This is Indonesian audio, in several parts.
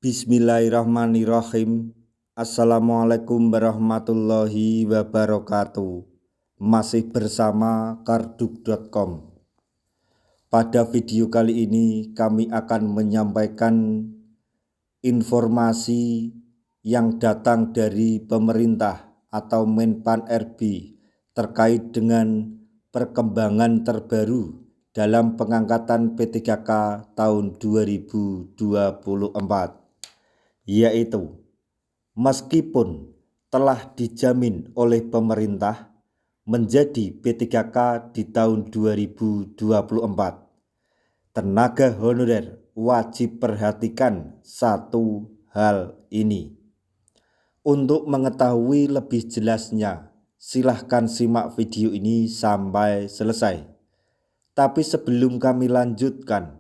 Bismillahirrahmanirrahim. Assalamualaikum warahmatullahi wabarakatuh. Masih bersama karduk.com. Pada video kali ini kami akan menyampaikan informasi yang datang dari pemerintah atau Menpan RB terkait dengan perkembangan terbaru dalam pengangkatan P3K tahun 2024. Yaitu meskipun telah dijamin oleh pemerintah menjadi P3K di tahun 2024, tenaga honorer wajib perhatikan satu hal ini. Untuk mengetahui lebih jelasnya, silahkan simak video ini sampai selesai. Tapi sebelum kami lanjutkan,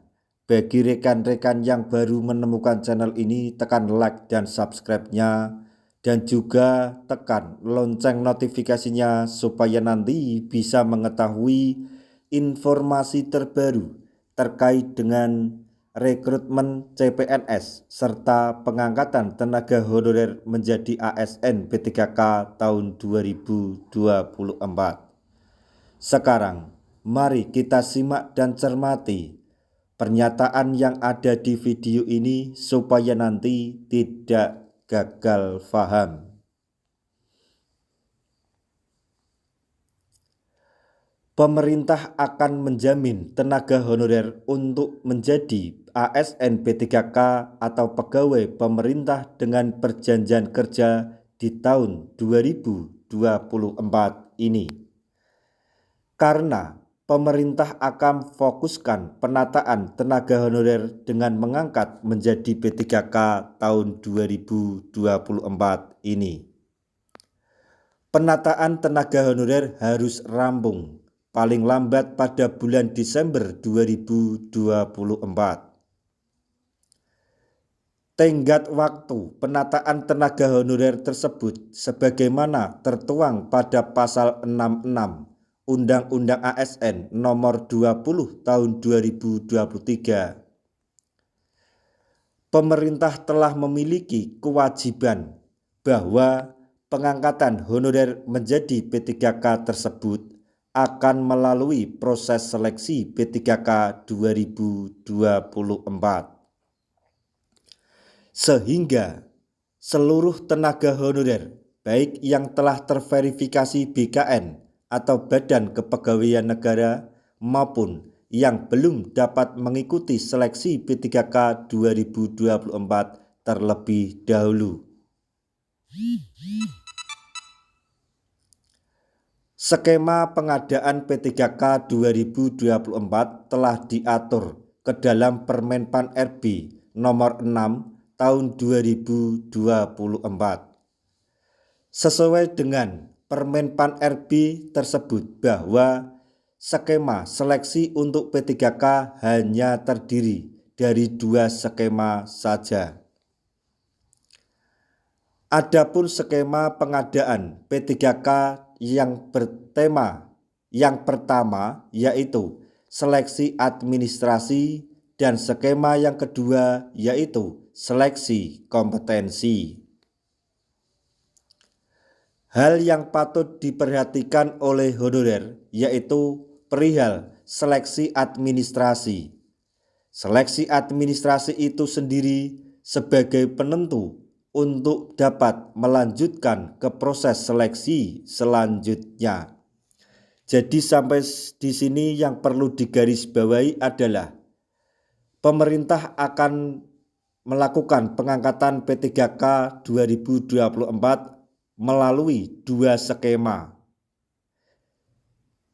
bagi rekan-rekan yang baru menemukan channel ini, tekan like dan subscribe-nya, dan juga tekan lonceng notifikasinya supaya nanti bisa mengetahui informasi terbaru terkait dengan rekrutmen CPNS serta pengangkatan tenaga honorer menjadi ASN P3K tahun 2024. Sekarang, mari kita simak dan cermati pernyataan yang ada di video ini supaya nanti tidak gagal paham. Pemerintah akan menjamin tenaga honorer untuk menjadi ASN P3K atau pegawai pemerintah dengan perjanjian kerja di tahun 2024 ini. Karena pemerintah akan fokuskan penataan tenaga honorer dengan mengangkat menjadi P3K tahun 2024 ini. Penataan tenaga honorer harus rampung paling lambat pada bulan Desember 2024. Tenggat waktu penataan tenaga honorer tersebut sebagaimana tertuang pada pasal 66 Undang-Undang ASN nomor 20 tahun 2023. Pemerintah telah memiliki kewajiban bahwa pengangkatan honorer menjadi P3K tersebut akan melalui proses seleksi P3K 2024. Sehingga seluruh tenaga honorer baik yang telah terverifikasi BKN atau Badan Kepegawaian Negara maupun yang belum dapat mengikuti seleksi P3K 2024 terlebih dahulu. Skema pengadaan P3K 2024 telah diatur ke dalam Permenpan RB nomor 6 tahun 2024. Sesuai dengan Permenpan RB tersebut bahwa skema seleksi untuk P3K hanya terdiri dari 2 skema saja. Adapun skema pengadaan P3K yang bertema yang pertama yaitu seleksi administrasi dan skema yang kedua yaitu seleksi kompetensi. Hal yang patut diperhatikan oleh honorer yaitu perihal seleksi administrasi. Seleksi administrasi itu sendiri sebagai penentu untuk dapat melanjutkan ke proses seleksi selanjutnya. Jadi sampai di sini yang perlu digarisbawahi adalah pemerintah akan melakukan pengangkatan P3K 2024 melalui 2 skema.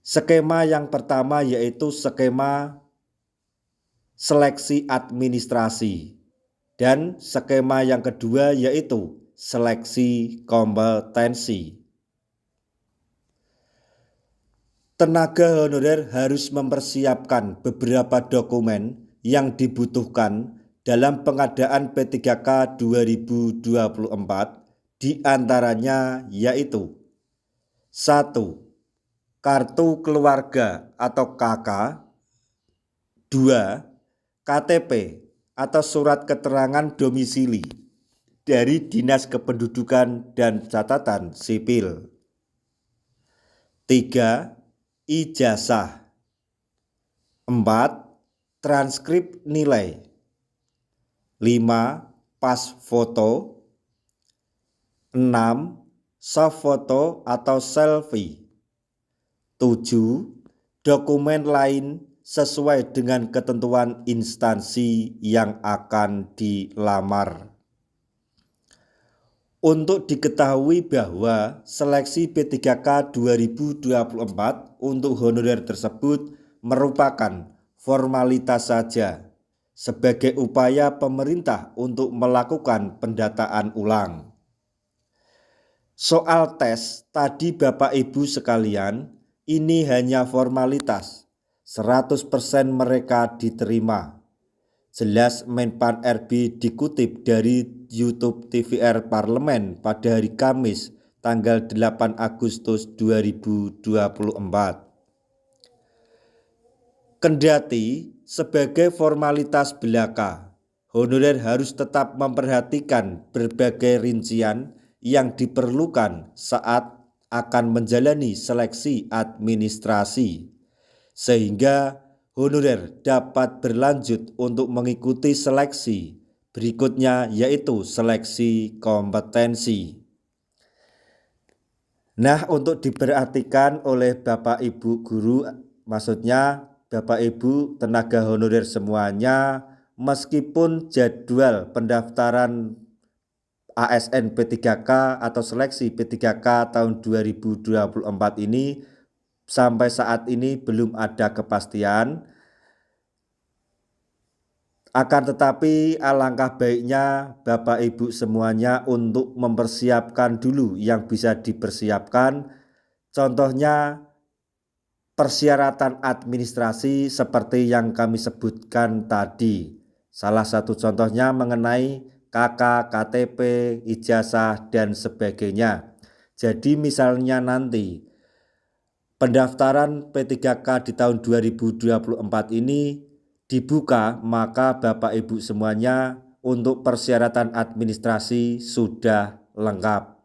Skema yang pertama yaitu skema seleksi administrasi dan skema yang kedua yaitu seleksi kompetensi. Tenaga honorer harus mempersiapkan beberapa dokumen yang dibutuhkan dalam pengadaan P3K 2024. Di antaranya yaitu 1. Kartu keluarga atau KK, 2. KTP atau surat keterangan domisili dari Dinas Kependudukan dan Catatan Sipil. 3. Ijazah. 4. Transkrip nilai. 5. Pas foto. 6. Soft foto atau selfie. 7. Dokumen lain sesuai dengan ketentuan instansi yang akan dilamar. Untuk diketahui bahwa seleksi P3K 2024 untuk honorer tersebut merupakan formalitas saja sebagai upaya pemerintah untuk melakukan pendataan ulang. Soal tes tadi Bapak Ibu sekalian, ini hanya formalitas, 100% mereka diterima. Jelas Menpan RB dikutip dari YouTube TVR Parlemen pada hari Kamis tanggal 8 Agustus 2024. Kendati sebagai formalitas belaka, honorer harus tetap memperhatikan berbagai rincian yang diperlukan saat akan menjalani seleksi administrasi, sehingga honorer dapat berlanjut untuk mengikuti seleksi berikutnya, yaitu seleksi kompetensi. Nah, untuk diperhatikan oleh Bapak Ibu guru, maksudnya Bapak Ibu tenaga honorer semuanya, meskipun jadwal pendaftaran ASN P3K atau seleksi P3K tahun 2024 ini sampai saat ini belum ada kepastian. Akan tetapi alangkah baiknya Bapak Ibu semuanya untuk mempersiapkan dulu yang bisa dipersiapkan. Contohnya persyaratan administrasi seperti yang kami sebutkan tadi. Salah satu contohnya mengenai KK, KTP, ijazah dan sebagainya. Jadi misalnya nanti pendaftaran P3K di tahun 2024 ini dibuka, maka Bapak Ibu semuanya untuk persyaratan administrasi sudah lengkap.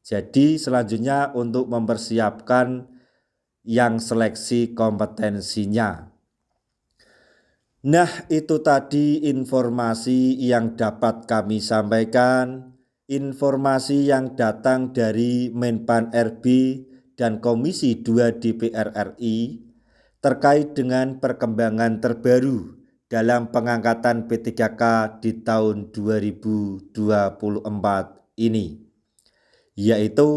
Jadi selanjutnya untuk mempersiapkan yang seleksi kompetensinya. Nah, itu tadi informasi yang dapat kami sampaikan, informasi yang datang dari Menpan RB dan Komisi 2 DPR RI terkait dengan perkembangan terbaru dalam pengangkatan P3K di tahun 2024 ini, yaitu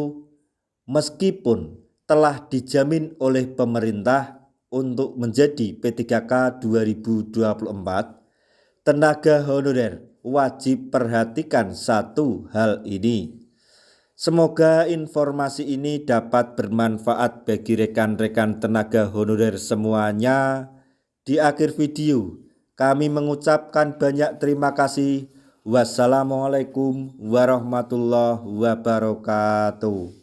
meskipun telah dijamin oleh pemerintah untuk menjadi P3K 2024, tenaga honorer wajib perhatikan satu hal ini. Semoga informasi ini dapat bermanfaat bagi rekan-rekan tenaga honorer semuanya. Di akhir video, kami mengucapkan banyak terima kasih. Wassalamualaikum warahmatullahi wabarakatuh.